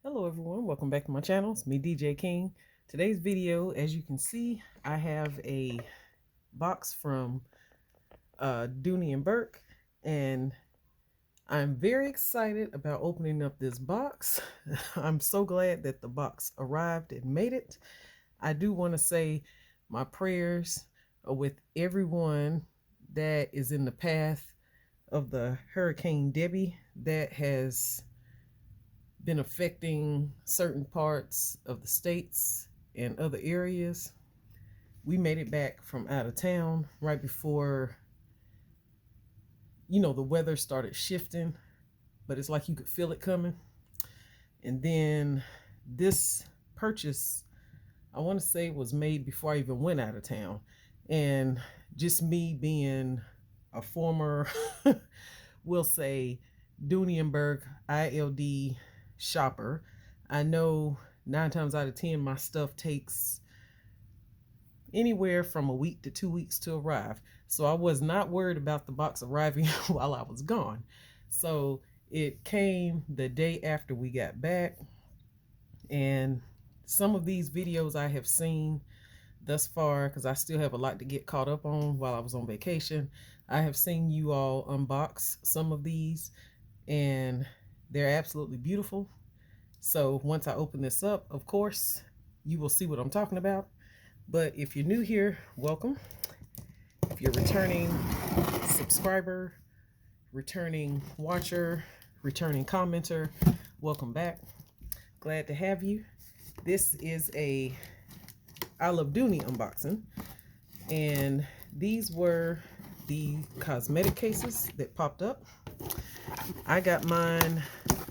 Hello everyone, welcome back to my channel. It's me, DJ King. Today's video, as you can see, I have a box from Dooney Bourke, and I'm very excited about opening up this box. I'm so glad that the box arrived and made it. I do want to say my prayers are with everyone that is in the path of the Hurricane Debbie that has been affecting certain parts of the states and other areas. We made it back from out of town right before, the weather started shifting, but it's like you could feel it coming. And then this purchase, I want to say, was made before I even went out of town. And just me being a former, we'll say, Dooney Bourke ILD shopper, I know 9 times out of 10 my stuff takes anywhere from a week to 2 weeks to arrive. So I was not worried about the box arriving while I was gone. So it came the day after we got back, and some of these videos I have seen thus far, because I still have a lot to get caught up on while I was on vacation. I have seen you all unbox some of these, and they're absolutely beautiful. So once I open this up, of course, you will see what I'm talking about. But if you're new here, welcome. If you're returning subscriber, returning watcher, returning commenter, welcome back. Glad to have you. This is a I Love Dooney unboxing, and these were the cosmetic cases that popped up. I got mine,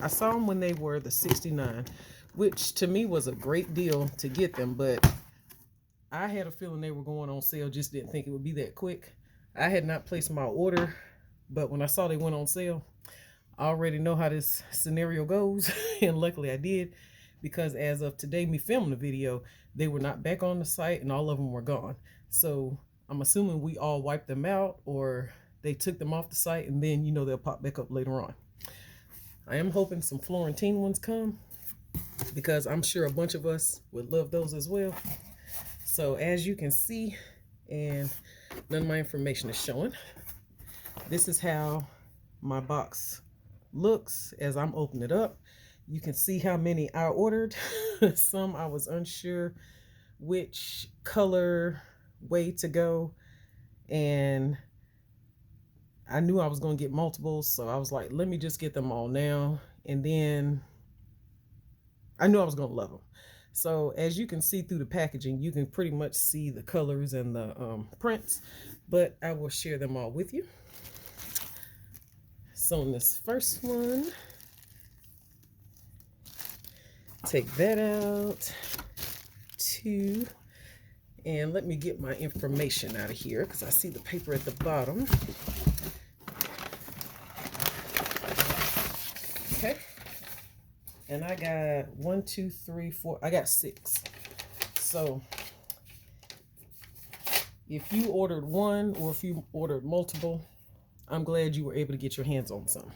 I saw them when they were the $69, which to me was a great deal to get them, but I had a feeling they were going on sale, just didn't think it would be that quick. I had not placed my order, but when I saw they went on sale, I already know how this scenario goes, and luckily I did, because as of today, me filming the video, they were not back on the site and all of them were gone. So I'm assuming we all wiped them out, or they took them off the site, and then they'll pop back up later on. I am hoping some Florentine ones come, because I'm sure a bunch of us would love those as well. So as you can see, and none of my information is showing, this is how my box looks as I'm opening it up. You can see how many I ordered. Some I was unsure which color way to go, and I knew I was going to get multiples, so I was like, let me just get them all now. And then I knew I was going to love them. So as you can see through the packaging, you can pretty much see the colors and the prints, but I will share them all with you. So in this first one, take that out. 2, and let me get my information out of here, because I see the paper at the bottom. Okay, and I got 1, 2, 3, 4. I got 6. So if you ordered one, or if you ordered multiple, I'm glad you were able to get your hands on some,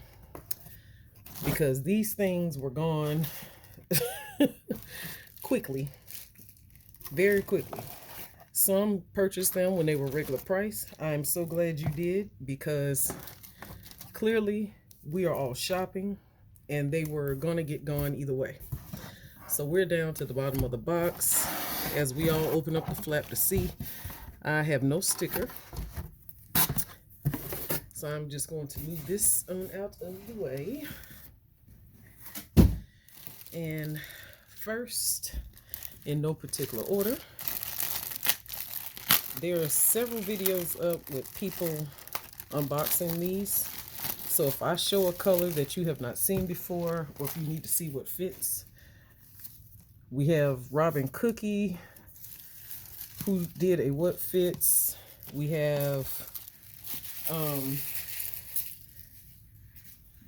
because these things were gone quickly, very quickly. Some purchased them when they were regular price. I'm so glad you did, because clearly we are all shopping, and they were gonna get gone either way. So we're down to the bottom of the box. As we all open up the flap to see, I have no sticker, so I'm just going to move this on out of the way. And first, in no particular order, there are several videos up with people unboxing these. So if I show a color that you have not seen before, or if you need to see what fits, we have Robin Cookie, who did a what fits. We have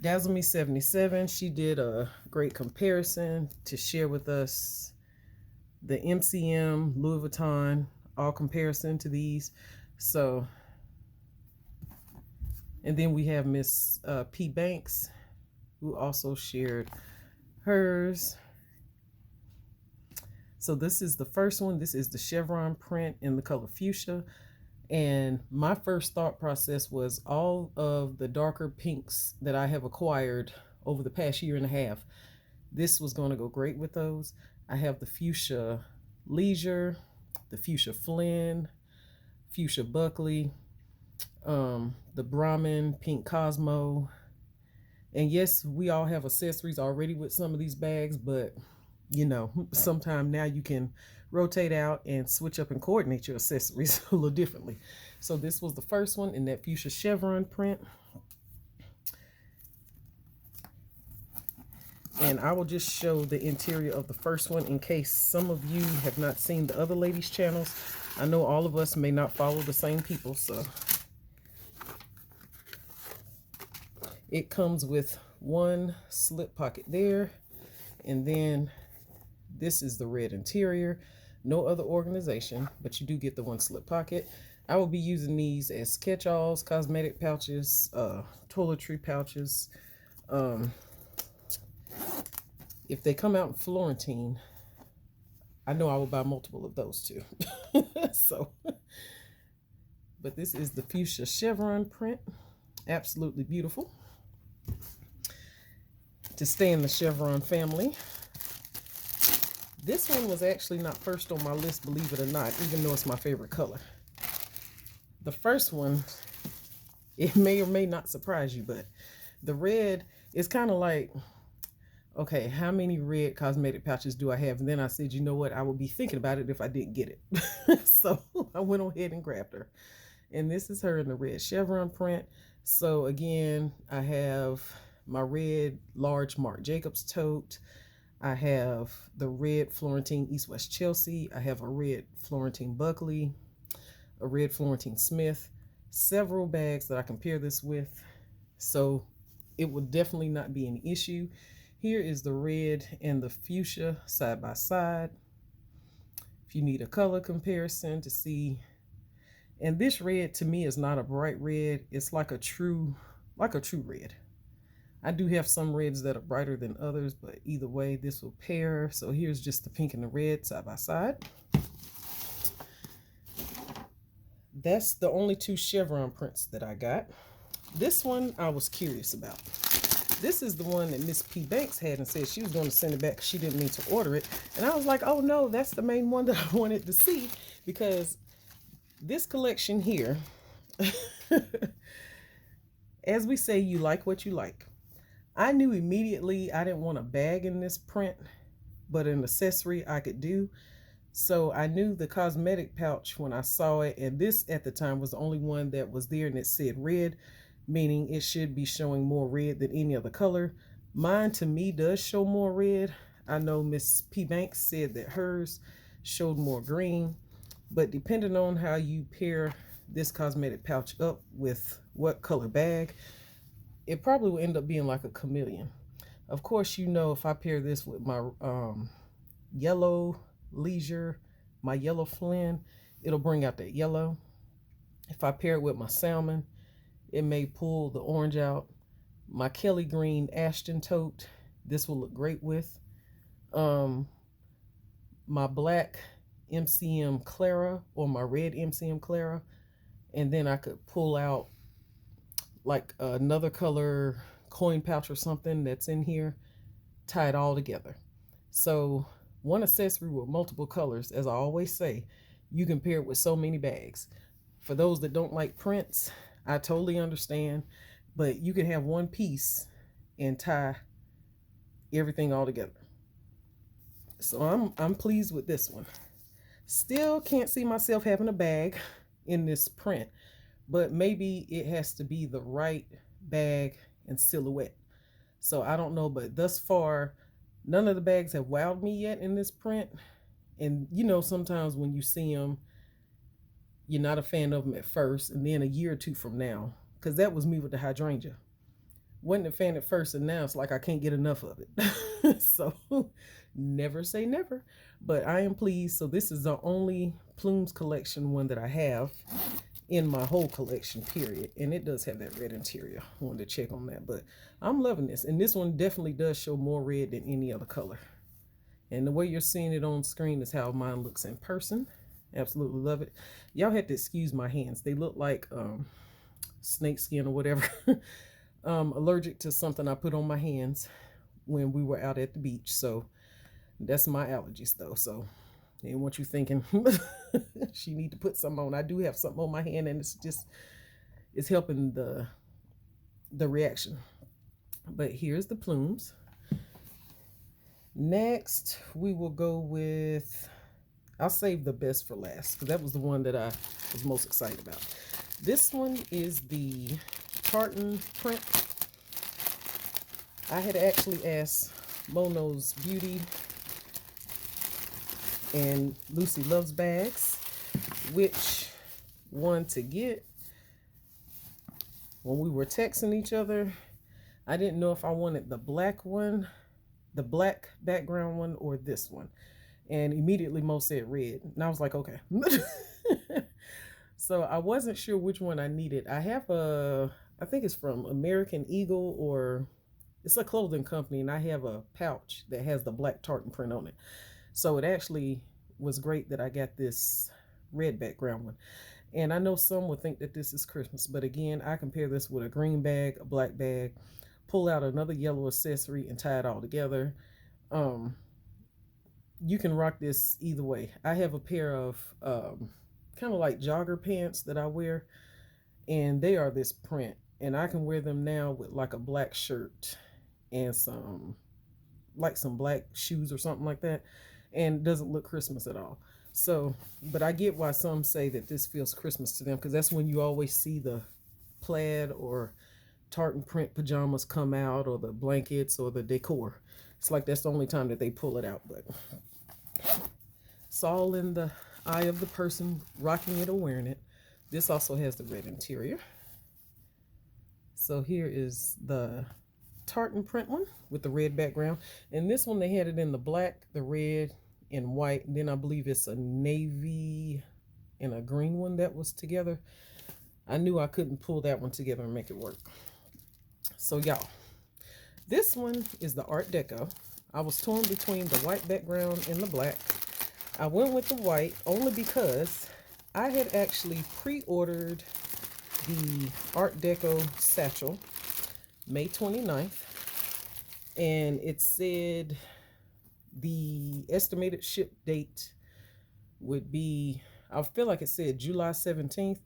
Dazzle Me 77. She did a great comparison to share with us the MCM, Louis Vuitton, all comparison to these. So, and then we have Miss P. Banks, who also shared hers. So this is the first one. This is the chevron print in the color fuchsia. And my first thought process was all of the darker pinks that I have acquired over the past year and a half, this was going to go great with those. I have the fuchsia Leisure, the fuchsia Flynn, fuchsia Buckley, the Brahmin pink Cosmo. And yes, we all have accessories already with some of these bags, but you know, sometime now you can rotate out and switch up and coordinate your accessories a little differently. So this was the first one in that fuchsia chevron print. And I will just show the interior of the first one in case some of you have not seen the other ladies' channels. I know all of us may not follow the same people, so it comes with one slip pocket there, and then this is the red interior. No other organization, but you do get the one slip pocket. I will be using these as catch-alls, cosmetic pouches, toiletry pouches. If they come out in Florentine, I know I will buy multiple of those too. So, but this is the fuchsia chevron print. Absolutely beautiful. To stay in the chevron family. This one was actually not first on my list, believe it or not, even though it's my favorite color. The first one, it may or may not surprise you, but the red is kind of like, okay, how many red cosmetic pouches do I have? And then I said, you know what? I would be thinking about it if I didn't get it. So I went ahead and grabbed her. And this is her in the red chevron print. So again, I have my red large Marc Jacobs tote. I have the red Florentine East West Chelsea. I have a red Florentine Buckley, a red Florentine Smith, several bags that I can pair this with. So it will definitely not be an issue. Here is the red and the fuchsia side by side. If you need a color comparison to see, and this red to me is not a bright red. It's like a true red. I do have some reds that are brighter than others, but either way, this will pair. So here's just the pink and the red side by side. That's the only two chevron prints that I got. This one I was curious about. This is the one that Miss P. Banks had and said she was going to send it back because she didn't mean to order it. And I was like, oh no, that's the main one that I wanted to see, because this collection here, as we say, you like what you like. I knew immediately I didn't want a bag in this print, but an accessory I could do. So I knew the cosmetic pouch when I saw it, and this at the time was the only one that was there and it said red, meaning it should be showing more red than any other color. Mine to me does show more red. I know Miss P. Banks said that hers showed more green, but depending on how you pair this cosmetic pouch up with what color bag, it probably will end up being like a chameleon. Of course, you know, if I pair this with my yellow Leisure, my yellow Flynn, it'll bring out that yellow. If I pair it with my salmon, it may pull the orange out. My Kelly Green Ashton tote, this will look great with. My black MCM Clara or my red MCM Clara, and then I could pull out like another color coin pouch or something that's in here, tie it all together. So one accessory with multiple colors, as I always say, you can pair it with so many bags. For those that don't like prints, I totally understand, but you can have one piece and tie everything all together. So I'm pleased with this one. Still can't see myself having a bag in this print, but maybe it has to be the right bag and silhouette. So I don't know, but thus far, none of the bags have wowed me yet in this print. And you know, sometimes when you see them, you're not a fan of them at first, and then a year or two from now, because that was me with the hydrangea. Wasn't a fan at first, and now it's like I can't get enough of it. So never say never, but I am pleased. So this is the only Plumes collection one that I have in my whole collection, period. And it does have that red interior. I wanted to check on that, but I'm loving this. And this one definitely does show more red than any other color. And the way you're seeing it on screen is how mine looks in person. Absolutely love it. Y'all had to excuse my hands. They look like snake skin or whatever. Allergic to something I put on my hands when we were out at the beach. So that's my allergies though. So and what you thinking she need to put something on. I do have something on my hand, and it's helping the reaction. But here's the plumes. Next we will go with, I'll save the best for last because that was the one that I was most excited about. This one is the tartan print. I had actually asked Mono's Beauty and Lucy Loves Bags which one to get. When we were texting each other, I didn't know if I wanted the black one, the black background one, or this one. And immediately Mo said red. And I was like, okay. So I wasn't sure which one I needed. I have I think it's from American Eagle, or it's a clothing company, and I have a pouch that has the black tartan print on it. So it actually was great that I got this red background one. And I know some would think that this is Christmas, but again, I compare this with a green bag, a black bag, pull out another yellow accessory and tie it all together. You can rock this either way. I have a pair of kind of like jogger pants that I wear, and they are this print, and I can wear them now with like a black shirt and some black shoes or something like that, and it doesn't look Christmas at all. So, but I get why some say that this feels Christmas to them, because that's when you always see the plaid or tartan print pajamas come out, or the blankets or the decor. It's like that's the only time that they pull it out, but it's all in the eye of the person rocking it or wearing it. This also has the red interior. So here is the tartan print one with the red background, and this one they had it in the black, the red, and white, and then I believe it's a navy and a green one that was together. I knew I couldn't pull that one together and make it work. So y'all, this one is the Art Deco. I was torn between the white background and the black. I went with the white only because I had actually pre-ordered the Art Deco satchel May 29th, and it said the estimated ship date would be, I feel like it said July 17th.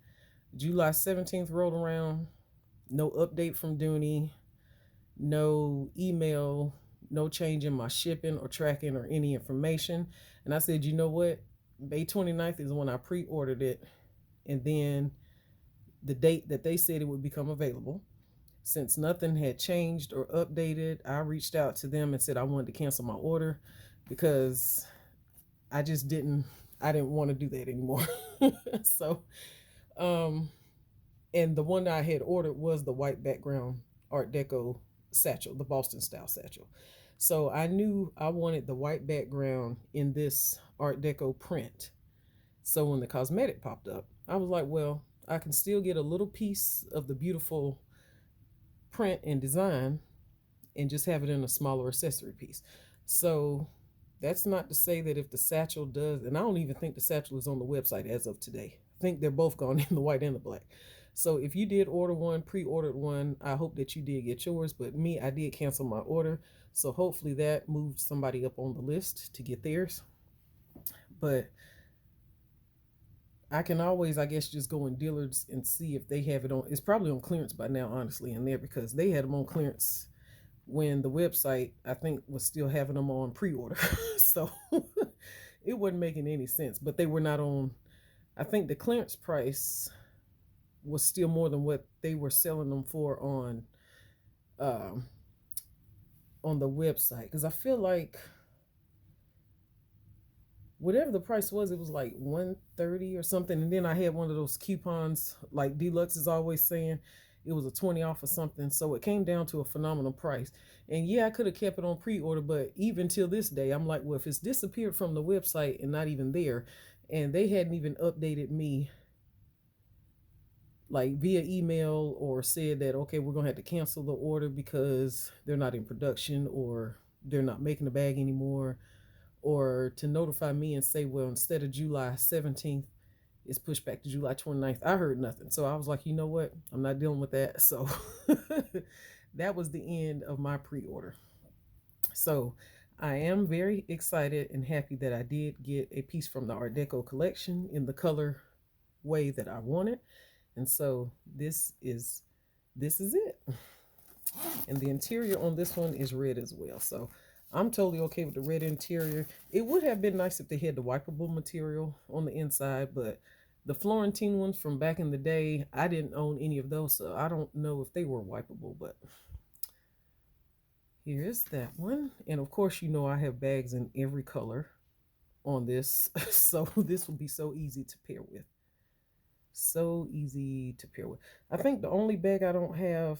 July 17th rolled around, no update from Dooney, no email, no change in my shipping or tracking or any information. And I said, you know what? May 29th is when I pre-ordered it, and then the date that they said it would become available. Since nothing had changed or updated, I reached out to them and said I wanted to cancel my order because I just didn't want to do that anymore. So, and the one that I had ordered was the white background Art Deco satchel, the Boston style satchel. So I knew I wanted the white background in this Art Deco print. So when the cosmetic popped up, I was like, well, I can still get a little piece of the beautiful print and design and just have it in a smaller accessory piece. So that's not to say that if the satchel does, and I don't even think the satchel is on the website as of today. I think they're both gone in the white and the black. So if you did order one, pre-ordered one, I hope that you did get yours. But me, I did cancel my order. So hopefully that moved somebody up on the list to get theirs. But I can always, I guess, just go in Dillard's and see if they have it on. It's probably on clearance by now, honestly, in there, because they had them on clearance when the website, I think, was still having them on pre-order. So it wasn't making any sense. But they were not on, I think the clearance price was still more than what they were selling them for on the website. Because I feel like whatever the price was, it was like $130 or something. And then I had one of those coupons, like Deluxe is always saying, it was a 20 off or something. So it came down to a phenomenal price. And yeah, I could have kept it on pre-order, but even till this day, I'm like, well, if it's disappeared from the website and not even there, and they hadn't even updated me like via email or said that, okay, we're going to have to cancel the order because they're not in production or they're not making the bag anymore, or to notify me and say, well, instead of July 17th, it's pushed back to July 29th. I heard nothing. So I was like, you know what? I'm not dealing with that. So that was the end of my pre-order. So I am very excited and happy that I did get a piece from the Art Deco collection in the color way that I wanted. And so this is it. And the interior on this one is red as well. So I'm totally okay with the red interior. It would have been nice if they had the wipeable material on the inside, but the Florentine ones from back in the day, I didn't own any of those, so I don't know if they were wipeable, but here's that one. And of course, you know I have bags in every color on this, so this will be so easy to pair with. So easy to pair with. I think the only bag I don't have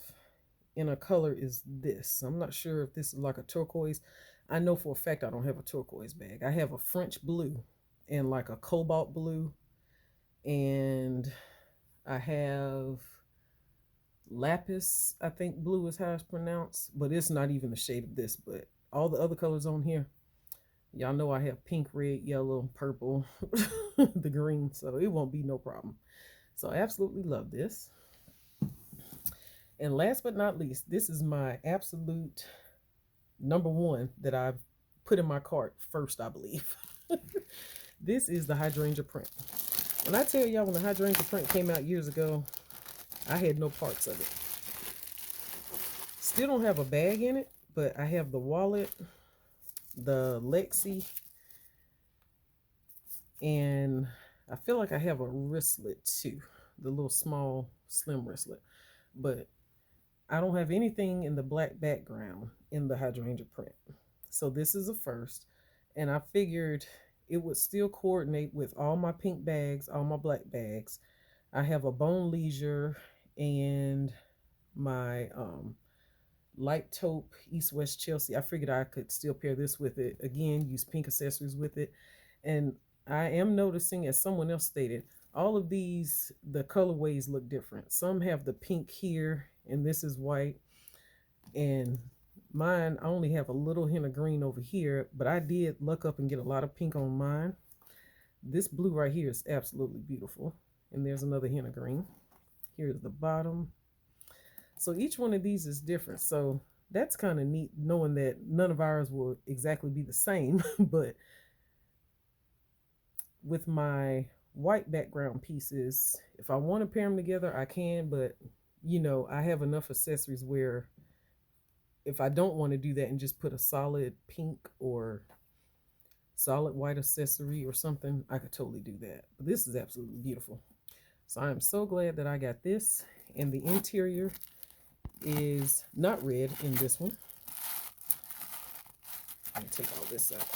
in a color is this. I'm not sure if this is like a turquoise. I know for a fact I don't have a turquoise bag. I have a French blue and like a cobalt blue, and I have lapis, I think blue is how it's pronounced, but it's not even the shade of this. But all the other colors on here, y'all know I have pink, red, yellow, purple, the green, so it won't be no problem. So I absolutely love this. And last but not least, this is my absolute number one that I've put in my cart first, I believe. This is the hydrangea print. When I tell y'all, when the hydrangea print came out years ago, I had no parts of it. Still don't have a bag in it, but I have the wallet, the Lexi, and I feel like I have a wristlet too, the little small slim wristlet, but I don't have anything in the black background in the hydrangea print. So this is a first, and I figured it would still coordinate with all my pink bags, all my black bags. I have a Bone Leisure and my light taupe East West Chelsea. I figured I could still pair this with it. Again, use pink accessories with it. And I am noticing, as someone else stated, all of these, the colorways look different. Some have the pink here, and this is white. And mine, I only have a little hint of green over here, but I did look up and get a lot of pink on mine. This blue right here is absolutely beautiful. And there's another hint of green. Here's the bottom. So each one of these is different. So that's kind of neat, knowing that none of ours will exactly be the same. But with my white background pieces, if I want to pair them together, I can. But, you know, I have enough accessories where if I don't want to do that and just put a solid pink or solid white accessory or something, I could totally do that. But this is absolutely beautiful. So I am so glad that I got this. And the interior is not red in this one. Let me take all this out.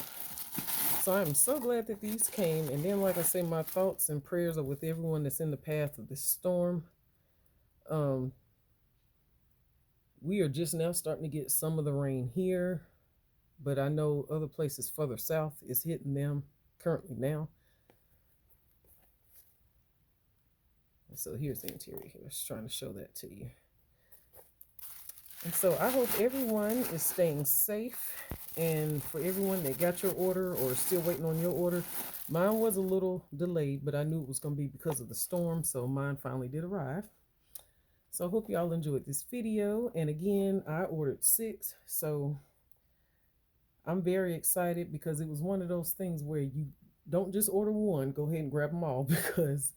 So I'm so glad that these came. And then, like I say, my thoughts and prayers are with everyone that's in the path of this storm. We are just now starting to get some of the rain here, but I know other places further south is hitting them currently now. So here's the interior here. Just trying to show that to you. And so I hope everyone is staying safe. And for everyone that got your order or is still waiting on your order, mine was a little delayed, but I knew it was going to be because of the storm. So mine finally did arrive. So I hope y'all enjoyed this video. And again, I ordered 6. So I'm very excited because it was one of those things where you don't just order one, go ahead and grab them all, because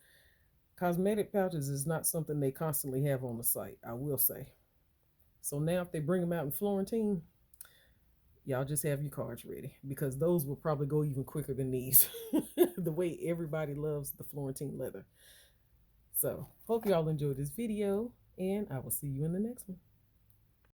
cosmetic pouches is not something they constantly have on the site, I will say. So now if they bring them out in Florentine, y'all just have your cards ready, because those will probably go even quicker than these. The way everybody loves the Florentine leather. So hope y'all enjoyed this video, and I will see you in the next one.